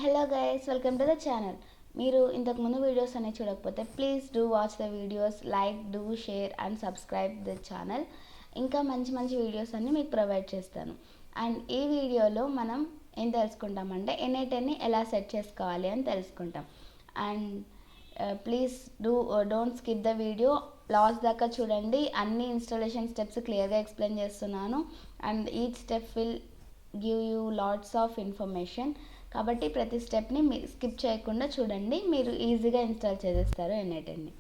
Hello guys, welcome to the channel. మీరు ఇంతకుముందు videos అనేవి చూడకపోతే please do watch the videos, like, do share and subscribe the channel. ఇంకా మంచి మంచి వీడియోస్ అన్ని మీకు ప్రొవైడ్ చేస్తాను. అండ్ ఈ వీడియోలో మనం ఏం తెలుసుకుంటామంటే ఎన్ఐటెన్ని ఎలా సెట్ చేసుకోవాలి అని తెలుసుకుంటాం. And please don't skip the video, last దాకా చూడండి. అన్ని ఇన్స్టాలేషన్ స్టెప్స్ క్లియర్గా ఎక్స్ప్లెయిన్ చేస్తున్నాను. And each step will give you lots of information. కాబట్టి ప్రతి స్టెప్ని స్కిప్ చేయకుండా చూడండి, మీరు ఈజీగా ఇన్స్టాల్ చేసేస్తారు ఎన్ఐటెన్ని.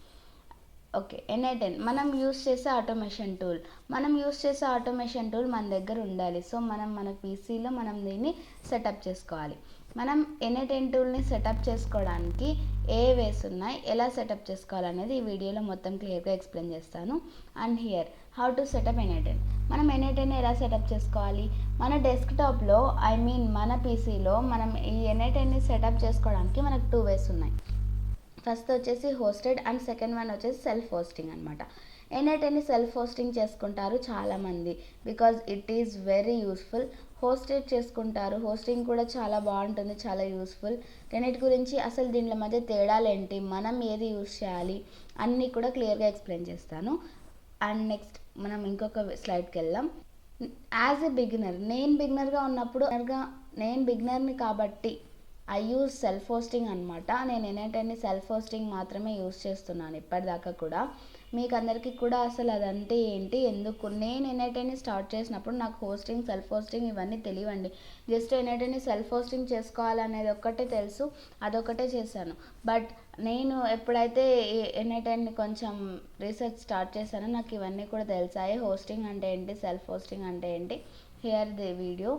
ఓకే, ఎన్ఐటెన్ మనం యూస్ చేసే ఆటోమేషన్ టూల్. మన దగ్గర ఉండాలి. సో మన పీసీలో మనం దీన్ని సెటప్ చేసుకోవాలి. మనం ఎన్ఐటెన్ టూల్ని సెటప్ చేసుకోవడానికి ఏ వేస్ ఉన్నాయి, ఎలా సెటప్ చేసుకోవాలనేది ఈ వీడియోలో మొత్తం క్లియర్గా ఎక్స్ప్లెయిన్ చేస్తాను. And here how to set up ఎన్ఐటెన్. మనం ఎన్ఐటెన్ ఎలా సెటప్ చేసుకోవాలి? మన డెస్క్టాప్లో మన పీసీలో మనం ఈ ఎన్ఐటెన్ని సెటప్ చేసుకోవడానికి మనకు 2 వేస్ ఉన్నాయి. ఫస్ట్ వచ్చేసి హోస్టెడ్ అండ్ సెకండ్ వన్ వచ్చేసి సెల్ఫ్ హోస్టింగ్ అనమాట. ఎన్ఐటెన్ని సెల్ఫ్ హోస్టింగ్ చేసుకుంటారు చాలామంది, because it is very useful. Hosted చేసుకుంటారు, హోస్టింగ్ కూడా చాలా బాగుంటుంది, చాలా యూస్ఫుల్. రెండింటి గురించి అసలు దీనిల మధ్య తేడాలు ఏంటి, మనం ఏది యూస్ చేయాలి అన్నీ కూడా క్లియర్గా ఎక్స్ప్లెయిన్ చేస్తాను. అండ్ నెక్స్ట్ మనం ఇంకొక స్లైడ్కి వెళ్దాం. యాజ్ ఎ బిగినర్, నేను బిగినర్ని కాబట్టి ఐ యూజ్ సెల్ఫ్ హోస్టింగ్ అనమాట. నేను ఎన్ఐటెన్ని సెల్ఫ్ హోస్టింగ్ మాత్రమే యూజ్ చేస్తున్నాను ఇప్పటిదాకా కూడా. మీకు అందరికీ కూడా అసలు అదంటే ఏంటి, ఎందుకు, నేను ఎన్ఐటెన్ని స్టార్ట్ చేసినప్పుడు నాకు హోస్టింగ్, సెల్ఫ్ హోస్టింగ్ ఇవన్నీ తెలియండి. జస్ట్ ఎన్ఐటెన్ని సెల్ఫ్ హోస్టింగ్ చేసుకోవాలనేది ఒక్కటే తెలుసు, అదొకటే చేశాను. బట్ నేను ఎప్పుడైతే ఎన్ఐటెన్ని కొంచెం రీసెర్చ్ స్టార్ట్ చేశానో నాకు ఇవన్నీ కూడా తెలిసాయి. హోస్టింగ్ అంటే ఏంటి, సెల్ఫ్ హోస్టింగ్ అంటే ఏంటి. Here the video.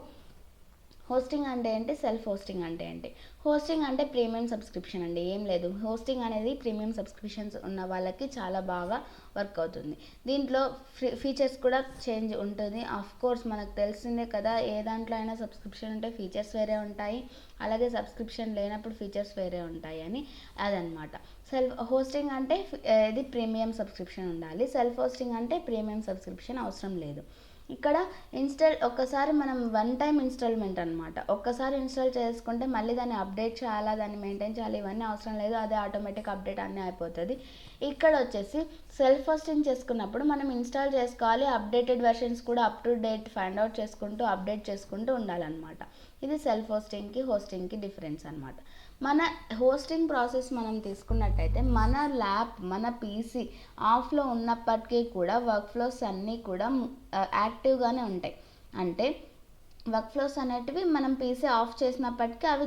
హోస్టింగ్ అంటే ఏంటి, సెల్ఫ్ హోస్టింగ్ అంటే ఏంటి. హోస్టింగ్ అంటే ప్రీమియం సబ్స్క్రిప్షన్ అండి, ఏం లేదు. హోస్టింగ్ అనేది ప్రీమియం సబ్స్క్రిప్షన్స్ ఉన్న వాళ్ళకి చాలా బాగా వర్క్ అవుతుంది. దీంట్లో ఫీచర్స్ కూడా చేంజ్ ఉంటుంది. ఆఫ్ కోర్స్ మనకు తెలిసిందే కదా, ఏ దాంట్లో అయినా సబ్స్క్రిప్షన్ ఉంటే ఫీచర్స్ వేరే ఉంటాయి, అలాగే సబ్స్క్రిప్షన్ లేనప్పుడు ఫీచర్స్ వేరే ఉంటాయి అని అదనమాట. సెల్ఫ్ హోస్టింగ్ అంటే ఇది ప్రీమియం సబ్స్క్రిప్షన్ ఉండాలి, సెల్ఫ్ హోస్టింగ్ అంటే ప్రీమియం సబ్స్క్రిప్షన్ అవసరం లేదు. ఇక్కడ ఒక్కసారి మనం వన్ టైం ఇన్స్టాల్మెంట్ అనమాట. ఒక్కసారి ఇన్స్టాల్ చేసుకుంటే మళ్ళీ దాన్ని అప్డేట్ చేయాలా, దాన్ని మెయింటైన్ చేయాలి, ఇవన్నీ అవసరం లేదు. అదే ఆటోమేటిక్ అప్డేట్ అన్నీ అయిపోతుంది. ఇక్కడ వచ్చేసి సెల్ఫ్ హోస్టింగ్ చేసుకున్నప్పుడు మనం ఇన్స్టాల్ చేసుకోవాలి, అప్డేటెడ్ వెర్షన్స్ కూడా up to date find out చేసుకుంటూ అప్డేట్ చేసుకుంటూ ఉండాలన్నమాట. ఇది సెల్ఫ్ హోస్టింగ్కి డిఫరెన్స్ అనమాట. మన హోస్టింగ్ ప్రాసెస్ మనం తీసుకున్నట్టయితే మన పీసీ ఆఫ్లో ఉన్నప్పటికీ కూడా వర్క్ ఫ్లోస్ అన్నీ కూడా యాక్టివ్గానే ఉంటాయి. అంటే వర్క్ ఫ్లోస్ అనేటివి మనం పీసీ ఆఫ్ చేసినప్పటికీ అవి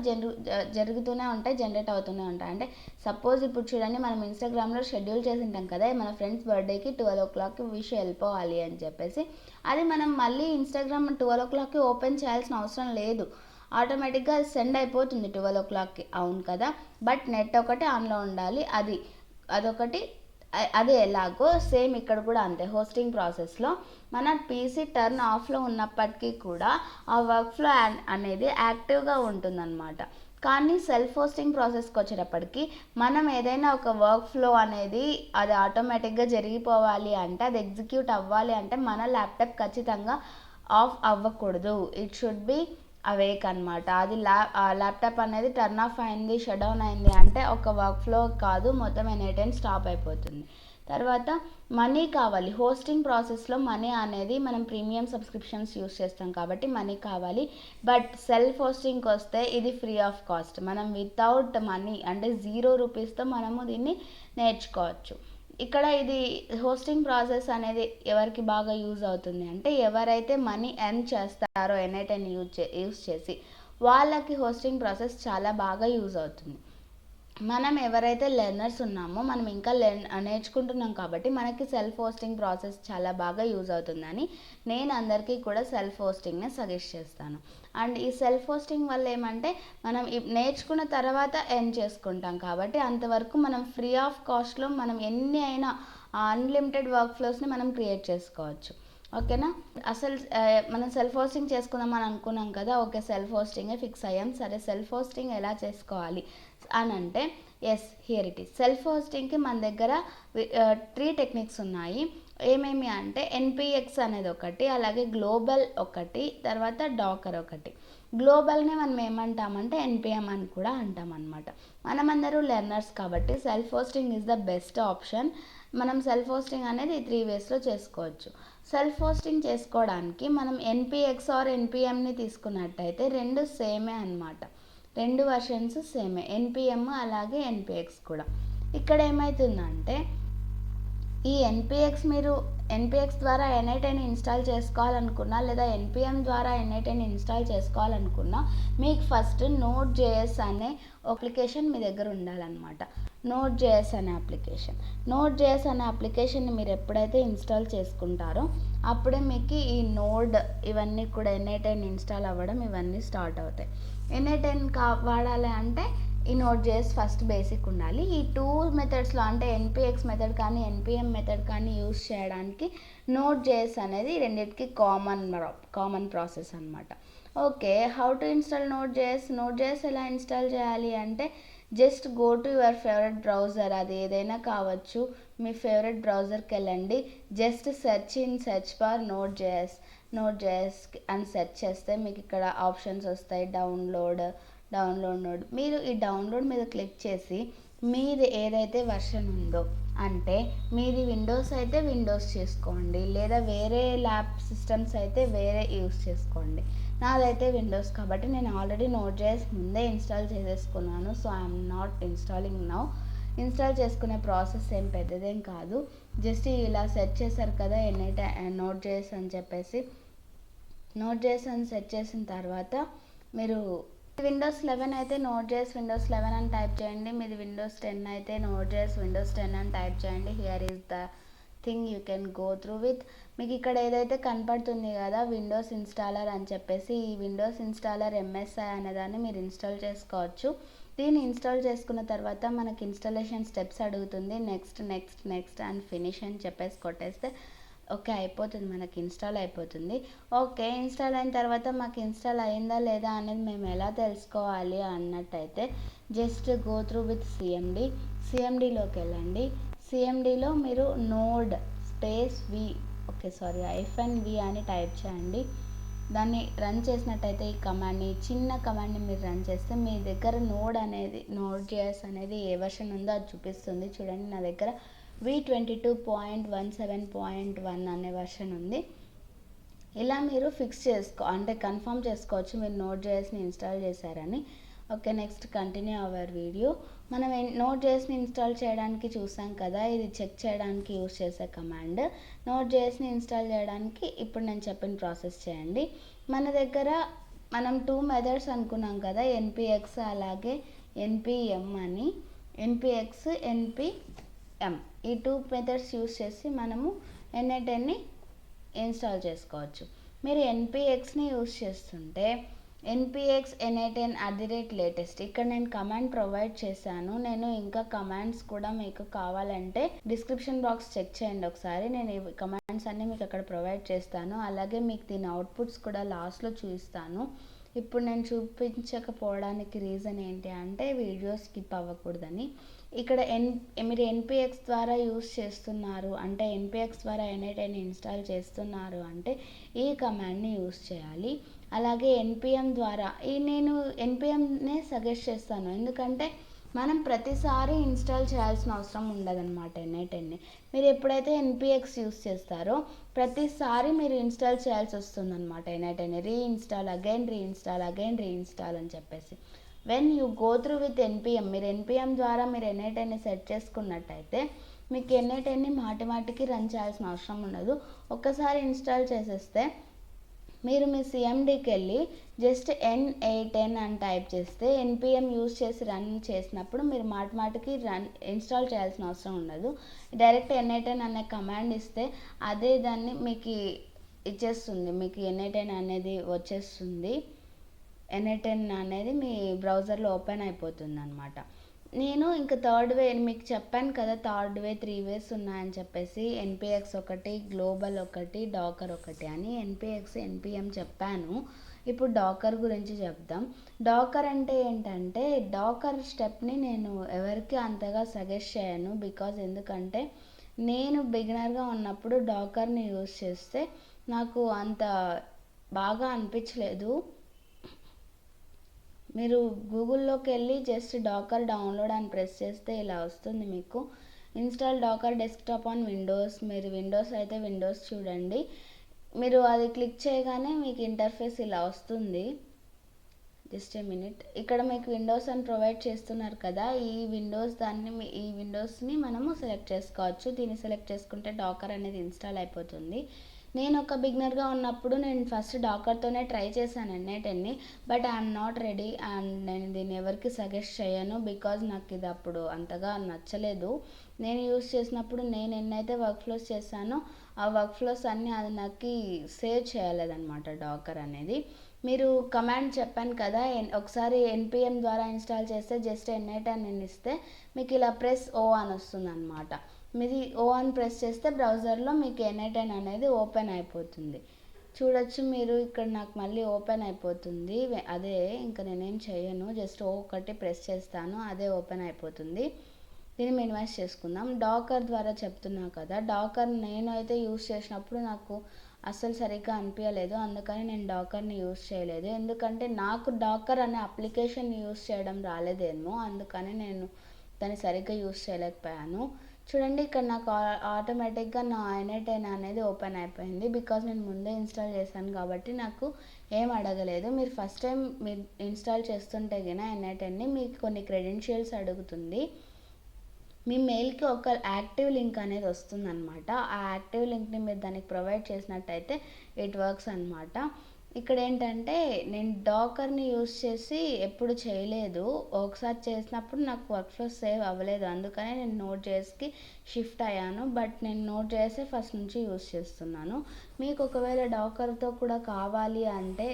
జరుగుతూనే ఉంటాయి, జనరేట్ అవుతూనే ఉంటాయి. అంటే సపోజ్ ఇప్పుడు చూడండి, మనం ఇన్స్టాగ్రామ్లో షెడ్యూల్ చేసి ఉంటాం కదా, మన ఫ్రెండ్స్ బర్త్డేకి 12 o'clock విష్ వెళ్ళిపోవాలి అని చెప్పేసి. అది మనం మళ్ళీ ఇన్స్టాగ్రామ్ 12 o'clock ఓపెన్ చేయాల్సిన అవసరం లేదు, ఆటోమేటిక్గా అది సెండ్ అయిపోతుంది 12 o'clock. అవును కదా, బట్ నెట్ ఒకటి ఆన్లో ఉండాలి. అదొకటి. అదే ఎలాగో సేమ్ ఇక్కడ కూడా అంతే. హోస్టింగ్ ప్రాసెస్లో మన పీసీ టర్న్ ఆఫ్లో ఉన్నప్పటికీ కూడా ఆ వర్క్ ఫ్లో అనేది యాక్టివ్గా ఉంటుందన్నమాట. కానీ సెల్ఫ్ హోస్టింగ్ ప్రాసెస్కి వచ్చేటప్పటికి మనం ఏదైనా ఒక వర్క్ ఫ్లో అనేది అది ఆటోమేటిక్గా జరిగిపోవాలి అంటే, అది ఎగ్జిక్యూట్ అవ్వాలి అంటే మన ల్యాప్టాప్ ఖచ్చితంగా ఆఫ్ అవ్వకూడదు. ఇట్ షుడ్ బి అవేక్ అనమాట. అది ల్యాప్టాప్ అనేది టర్న్ ఆఫ్ అయింది, షట్ డౌన్ అయింది అంటే ఒక వర్క్ ఫ్లో కాదు, మొత్తం ఎన్ఐటెన్ స్టాప్ అయిపోతుంది. తర్వాత మనీ కావాలి. హోస్టింగ్ ప్రాసెస్లో మనీ అనేది మనం ప్రీమియం సబ్స్క్రిప్షన్స్ యూస్ చేస్తాం కాబట్టి మనీ కావాలి. బట్ సెల్ఫ్ హోస్టింగ్కి వస్తే ఇది ఫ్రీ ఆఫ్ కాస్ట్. మనం వితౌట్ మనీ అంటే 0 రూపీస్తో మనము దీన్ని నేర్చుకోవచ్చు. ఇక్కడ ఇది హోస్టింగ్ ప్రాసెస్ అనేది ఎవరికి బాగా యూజ్ అవుతుంది అంటే, ఎవరైతే మనీ ఎర్న్ చేస్తారో ఎన్ఐటెన్ యూజ్ చేసి వాళ్ళకి హోస్టింగ్ ప్రాసెస్ చాలా బాగా యూజ్ అవుతుంది. మనం ఎవరైతే లెర్నర్స్ ఉన్నామో, మనం ఇంకా నేర్చుకుంటున్నాం కాబట్టి మనకి సెల్ఫ్ హోస్టింగ్ ప్రాసెస్ చాలా బాగా యూజ్ అవుతుందని నేను అందరికీ కూడా సెల్ఫ్ హోస్టింగ్నే సజెస్ట్ చేస్తాను. అండ్ ఈ సెల్ఫ్ హోస్టింగ్ వల్ల ఏమంటే, మనం నేర్చుకున్న తర్వాత ఎర్న్ చేసుకుంటాం కాబట్టి అంతవరకు మనం ఫ్రీ ఆఫ్ కాస్ట్లో మనం ఎన్ని అయినా అన్లిమిటెడ్ వర్క్ ఫ్లోస్ని మనం క్రియేట్ చేసుకోవచ్చు. ఓకేనా. అసలు మనం సెల్ఫ్ హోస్టింగ్ చేసుకుందామని అనుకున్నాం కదా, ఓకే సెల్ఫ్ హోస్టింగే ఫిక్స్ అయ్యాం. సరే సెల్ఫ్ హోస్టింగ్ ఎలా చేసుకోవాలి అని అంటే, yes here it is. Self హోస్టింగ్కి మన దగ్గర 3 టెక్నిక్స్ ఉన్నాయి. ఏమేమి అంటే NPX అనేది ఒకటి, అలాగే గ్లోబల్ ఒకటి, తర్వాత డాకర్ ఒకటి. గ్లోబల్ని మనం ఏమంటామంటే ఎన్పిఎం అని కూడా అంటాం అనమాట. మనమందరూ లెర్నర్స్ కాబట్టి self hosting is the best option. మనం సెల్ఫ్ హోస్టింగ్ అనేది 3 వేస్లో చేసుకోవచ్చు. సెల్ఫ్ హోస్టింగ్ చేసుకోవడానికి మనం ఎన్పిఎక్స్ ఆర్ ఎన్పిఎంని తీసుకున్నట్టయితే రెండు సేమే అనమాట. 2 వర్షన్స్ సేమే, ఎన్పిఎం అలాగే ఎన్పిఎక్స్ కూడా. ఇక్కడ ఏమవుతుందంటే ఈ మీరు ఎన్పిఎక్స్ ద్వారా ఎన్ఐటీని ఇన్స్టాల్ చేసుకోవాలనుకున్నా లేదా ఎన్పిఎం ద్వారా ఎన్ఐటీని ఇన్స్టాల్ చేసుకోవాలనుకున్నా మీకు ఫస్ట్ Node.js అనే అప్లికేషన్ మీ దగ్గర ఉండాలన్నమాట. Node.js అనే అప్లికేషన్ని మీరు ఎప్పుడైతే ఇన్స్టాల్ చేసుకుంటారో అప్పుడే మీకు ఈ నోడ్ ఇవన్నీ కూడా ఎన్ఐటీని ఇన్స్టాల్ అవ్వడం ఇవన్నీ స్టార్ట్ అవుతాయి. ఎన్ఐటీని వాడాలి అంటే ఈ Node.js ఫస్ట్ బేసిక్ ఉండాలి. ఈ 2 మెథడ్స్లో అంటే ఎన్పిఎక్స్ మెథడ్ కానీ ఎన్పిఎం మెథడ్ కానీ యూస్ చేయడానికి Node.js అనేది రెండింటికి కామన్ ప్రాసెస్ అనమాట. Okay, how to install Node.js ఎలా ఇన్స్టాల్ చేయాలి అంటే just go to your favourite browser, అది ఏదైనా కావచ్చు. మీ ఫేవరెట్ బ్రౌజర్కి వెళ్ళండి, జస్ట్ సెర్చ్ బార్ Node.js అని సెర్చ్ చేస్తే మీకు ఇక్కడ ఆప్షన్స్ వస్తాయి. Download node. మీరు ఈ డౌన్లోడ్ మీద క్లిక్ చేసి మీది ఏదైతే వర్షన్ ఉందో, అంటే మీది విండోస్ అయితే విండోస్ చేసుకోండి, లేదా వేరే ల్యాప్ సిస్టమ్స్ అయితే వేరే యూస్ చేసుకోండి. నాదైతే విండోస్ కాబట్టి నేను ఆల్రెడీ Node.js ముందే ఇన్స్టాల్ చేసేసుకున్నాను. So I'm not installing now. Install చేసుకునే ప్రాసెస్ ఏం పెద్దదేం కాదు. జస్ట్ ఇలా సెర్చ్ చేశారు కదా Node.js అని చెప్పేసి, Node.js అని సెర్చ్ చేసిన తర్వాత మీరు విండోస్ 11 అయితే Node.js విండోస్ 11 అని టైప్ చేయండి. మీది విండోస్ 10 అయితే Node.js విండోస్ 10 అని టైప్ చేయండి. Here is the thing you can go through with. మీకు ఇక్కడ ఏదైతే కనపడుతుంది కదా విండోస్ ఇన్స్టాలర్ అని చెప్పేసి, ఈ విండోస్ ఇన్స్టాలర్ MSI అనేదాన్ని మీరు ఇన్స్టాల్ చేసుకోవచ్చు. దీన్ని ఇన్స్టాల్ చేసుకున్న తర్వాత మనకి ఇన్స్టాలేషన్ స్టెప్స్ అడుగుతుంది. నెక్స్ట్ అండ్ ఫినిష్ అని చెప్పేసి కొట్టేస్తే ఓకే అయిపోతుంది, మనకి ఇన్స్టాల్ అయిపోతుంది. ఓకే, ఇన్స్టాల్ అయిన తర్వాత మాకు ఇన్స్టాల్ అయిందా లేదా అనేది మేము ఎలా తెలుసుకోవాలి అన్నట్టయితే జస్ట్ గో త్రూ విత్ సిఎండిలోకి వెళ్ళండి. సిఎండిలో మీరు నోడ్ స్పేస్ -v అని టైప్ చేయండి. దాన్ని రన్ చేసినట్టయితే ఈ కమాండ్ని, చిన్న కమాండ్ని మీరు రన్ చేస్తే మీ దగ్గర Node.js అనేది ఏ వర్షన్ ఉందో అది చూపిస్తుంది. చూడండి, నా దగ్గర v22.17.1 అనే వర్షన్ ఉంది. ఇలా మీరు కన్ఫర్మ్ చేసుకోవచ్చు మీరు Node.jsని ఇన్స్టాల్ చేశారని. Okay, next continue our video. మనం Node.jsని ఇన్స్టాల్ చేయడానికి చూసాం కదా, ఇది చెక్ చేయడానికి యూస్ చేసే కమాండ్. Node.jsని ఇన్స్టాల్ చేయడానికి ఇప్పుడు నేను చెప్పిన ప్రాసెస్ చేయండి. మన దగ్గర మనం 2 మెథడ్స్ అనుకున్నాం కదా, ఎన్పిఎక్స్ అలాగే ఎన్పిఎం అని. ఎన్పిఎక్స్ ఎన్పిఎం ఈ 2 మెథడ్స్ యూస్ చేసి మనము ఎన్ఐటీని ఇన్స్టాల్ చేసుకోవచ్చు. మీరు ఎన్పిఎక్స్ని యూస్ చేస్తుంటే npx n18@latest ఇక్కడ నేను కమాండ్ ప్రొవైడ్ చేశాను. నేను ఇంకా కమాండ్స్ కూడా మీకు కావాలంటే డిస్క్రిప్షన్ బాక్స్ చెక్ చేయండి ఒకసారి. నేను ఈ కమాండ్స్ అన్నీ మీకు అక్కడ ప్రొవైడ్ చేస్తాను. అలాగే మీకు దీని అవుట్పుట్స్ కూడా లాస్ట్లో చూపిస్తాను. ఇప్పుడు నేను చూపించకపోవడానికి రీజన్ ఏంటి అంటే వీడియో స్కిప్ అవ్వకూడదని. ఇక్కడ మీరు ఎన్పిఎక్స్ ద్వారా యూస్ చేస్తున్నారు అంటే ఎన్పిఎక్స్ ద్వారా ఎన్ఐటీని ఇన్స్టాల్ చేస్తున్నారు అంటే ఈ కమాండ్ని యూస్ చేయాలి. అలాగే ఎన్పిఎం ద్వారా నేను ఎన్పిఎంనే సజెస్ట్ చేస్తాను, ఎందుకంటే మనం ప్రతిసారి ఇన్స్టాల్ చేయాల్సిన అవసరం ఉండదన్నమాట ఎన్ఐటీని. మీరు ఎప్పుడైతే ఎన్పిఎక్స్ యూస్ చేస్తారో ప్రతిసారి మీరు ఇన్స్టాల్ చేయాల్సి వస్తుందన్నమాట ఎన్ఐటీని. రీఇన్స్టాల్ అని చెప్పేసి. When you go through with NPM, మీరు ఎన్పిఎం ద్వారా మీరు ఎన్ఐటీని సెట్ చేసుకున్నట్టయితే మీకు ఎన్ఐటీని మాటికి రన్ చేయాల్సిన అవసరం ఉండదు. ఒక్కసారి ఇన్స్టాల్ చేసేస్తే మీరు మీ సిఎండికి వెళ్ళి జస్ట్ n8n అని టైప్ చేస్తే ఎన్పిఎం యూస్ చేసి రన్ చేసినప్పుడు మీరు మాటికి ఇన్స్టాల్ చేయాల్సిన అవసరం ఉండదు. డైరెక్ట్ n8n అనే కమాండ్ ఇస్తే అదే దాన్ని మీకు ఇచ్చేస్తుంది, మీకు n8n అనేది వచ్చేస్తుంది. n8n అనేది మీ బ్రౌజర్లో ఓపెన్ అయిపోతుంది అనమాట. నేను ఇంకా థర్డ్ వే మీకు చెప్పాను కదా, థర్డ్ వే 3 వేస్ ఉన్నాయని చెప్పేసి, ఎన్పిఎక్స్ ఒకటి, గ్లోబల్ ఒకటి, డాకర్ ఒకటి అని. ఎన్పిఎక్స్ ఎన్పిఎం చెప్పాను, ఇప్పుడు డాకర్ గురించి చెప్దాం. డాకర్ అంటే ఏంటంటే డాకర్ స్టెప్ని నేను ఎవరికి అంతగా సజెస్ట్ చేయను. ఎందుకంటే నేను బిగినర్గా ఉన్నప్పుడు డాకర్ని యూస్ చేస్తే నాకు అంత బాగా అనిపించలేదు. మీరు గూగుల్లోకి వెళ్ళి జస్ట్ డాకర్ డౌన్లోడ్ అని ప్రెస్ చేస్తే ఇలా వస్తుంది మీకు. Install Docker desktop on Windows. మీరు విండోస్ అయితే విండోస్ చూడండి. మీరు అది క్లిక్ చేయగానే మీకు ఇంటర్ఫేస్ ఇలా వస్తుంది. Just a minute. ఇక్కడ మీకు విండోస్ అని ప్రొవైడ్ చేస్తున్నారు కదా, ఈ విండోస్ని మనము సెలెక్ట్ చేసుకోవచ్చు. దీన్ని సెలెక్ట్ చేసుకుంటే డాకర్ అనేది ఇన్స్టాల్ అయిపోతుంది. నేను ఒక బిగినర్గా ఉన్నప్పుడు నేను ఫస్ట్ డాకర్తోనే ట్రై చేశాను N8N, but I'm not ready and నేను దీన్ని ఎవరికి సజెస్ట్ చేయను బికాజ్ నాకు ఇది అప్పుడు అంతగా నచ్చలేదు. నేను యూస్ చేసినప్పుడు నేను ఎన్నైతే వర్క్ ఫ్లోస్ చేశానో ఆ వర్క్ ఫ్లోస్ అన్నీ అది నాకు సేవ్ చేయలేదన్నమాట డాకర్ అనేది. మీరు కమాండ్ చెప్పాను కదా, ఒకసారి NPM ద్వారా ఇన్స్టాల్ చేస్తే జస్ట్ N8N ఇస్తే మీకు ఇలా ప్రెస్ O అని వస్తుంది అనమాట. మీది O అని ప్రెస్ చేస్తే బ్రౌజర్లో మీకు N8N అనేది ఓపెన్ అయిపోతుంది. చూడొచ్చు మీరు ఇక్కడ నాకు మళ్ళీ ఓపెన్ అయిపోతుంది. అదే ఇంకా నేనేం చేయను, జస్ట్ O ఒకటి ప్రెస్ చేస్తాను, అదే ఓపెన్ అయిపోతుంది. దీన్ని మినిమైజ్ చేసుకుందాం. డాకర్ ద్వారా చెప్తున్నా కదా, డాకర్ నేను అయితే యూస్ చేసినప్పుడు నాకు అస్సలు సరిగ్గా అనిపించలేదు, అందుకని నేను డాకర్ని యూస్ చేయలేదు. ఎందుకంటే నాకు డాకర్ అనే అప్లికేషన్ యూస్ చేయడం రాలేదేమో, అందుకని నేను దాన్ని సరిగ్గా యూస్ చేయలేకపోయాను. చూడండి ఇక్కడ నాకు ఆటోమేటిక్గా నా N8N అనేది ఓపెన్ అయిపోయింది బికాజ్ నేను ముందే ఇన్స్టాల్ చేశాను కాబట్టి నాకు ఏం అడగలేదు. మీరు ఫస్ట్ టైం మీరు ఇన్స్టాల్ చేస్తుంటే గిన N8Nని మీకు కొన్ని క్రెడెన్షియల్స్ అడుగుతుంది. మీ మెయిల్కి ఒక యాక్టివ్ లింక్ అనేది వస్తుందన్నమాట. ఆ యాక్టివ్ లింక్ని మీరు దానికి ప్రొవైడ్ చేసినట్టయితే ఇట్ వర్క్స్ అనమాట. ఇక్కడ ఏంటంటే నేను డాకర్ని యూస్ చేసి ఎప్పుడు చేయలేదు, ఒకసారి చేసినప్పుడు నాకు వర్క్ ఫ్లో సేవ్ అవ్వలేదు, అందుకనే నేను Node.jsకి షిఫ్ట్ అయ్యాను. బట్ నేను Node.js ఫస్ట్ నుంచి యూస్ చేస్తున్నాను. మీకు ఒకవేళ డాకర్తో కూడా కావాలి అంటే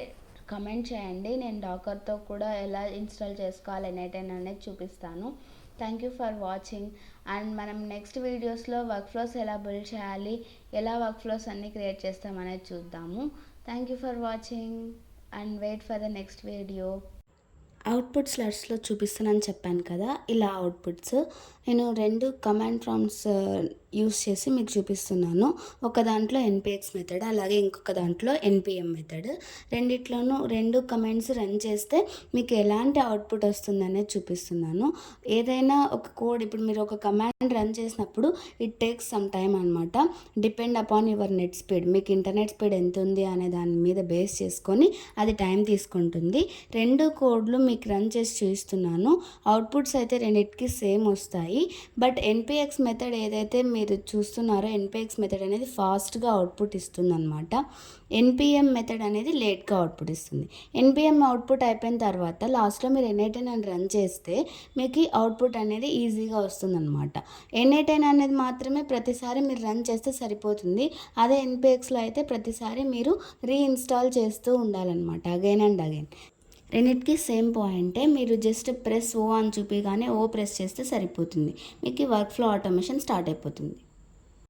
కమెంట్ చేయండి, నేను డాకర్తో కూడా ఎలా ఇన్స్టాల్ చేసుకోవాలి N8N అనేది చూపిస్తాను. Thank you for watching. And మనం నెక్స్ట్ వీడియోస్లో వర్క్ ఫ్లోస్ ఎలా బిల్డ్ చేయాలి, ఎలా వర్క్ ఫ్లోస్ అన్నీ క్రియేట్ చేస్తామనేది చూద్దాము. Thank you for watching and wait for the next video. Output స్లైడ్స్లో చూపిస్తున్నాను చెప్పాను కదా, ఇలా అవుట్పుట్స్ నేను 2 కమాండ్ ప్రాంప్ట్స్ యూస్ చేసి మీకు చూపిస్తున్నాను. ఒక దాంట్లో NPX మెథడ్, అలాగే ఇంకొక దాంట్లో NPM మెథడ్. రెండిట్లోనూ 2 కమాండ్స్ రన్ చేస్తే మీకు ఎలాంటి అవుట్పుట్ వస్తుంది అనేది చూపిస్తున్నాను. ఏదైనా ఒక కోడ్, ఇప్పుడు మీరు ఒక కమాండ్ రన్ చేసినప్పుడు ఇట్ టేక్స్ సమ్ టైమ్ అనమాట. Depend upon your net speed, మీకు ఇంటర్నెట్ స్పీడ్ ఎంత ఉంది అనే దాని మీద బేస్ చేసుకొని అది టైం తీసుకుంటుంది. 2 కోడ్లు మీకు రన్ చేసి చూపిస్తున్నాను. అవుట్పుట్స్ అయితే రెండింటికి సేమ్ వస్తాయి. బట్ NPX మెథడ్ ఏదైతే మీరు చూస్తున్నారో NPX మెథడ్ అనేది ఫాస్ట్గా అవుట్పుట్ ఇస్తుంది అనమాట. NPM మెథడ్ అనేది లేట్గా అవుట్పుట్ ఇస్తుంది. NPM అవుట్పుట్ అయిపోయిన తర్వాత లాస్ట్లో మీరు N8N అని రన్ చేస్తే మీకు అవుట్పుట్ అనేది ఈజీగా వస్తుందన్నమాట. N8N అనేది మాత్రమే ప్రతిసారి మీరు రన్ చేస్తే సరిపోతుంది. అదే NPXలో అయితే ప్రతిసారి మీరు రీఇన్స్టాల్ చేస్తూ ఉండాలన్నమాట, అగైన్ అండ్ అగైన్. రెండింటికి సేమ్ పాయింటే, మీరు జస్ట్ ప్రెస్ O అని చూపిగానే O ప్రెస్ చేస్తే సరిపోతుంది, మీకు వర్క్ ఫ్లో ఆటోమేషన్ స్టార్ట్ అయిపోతుంది.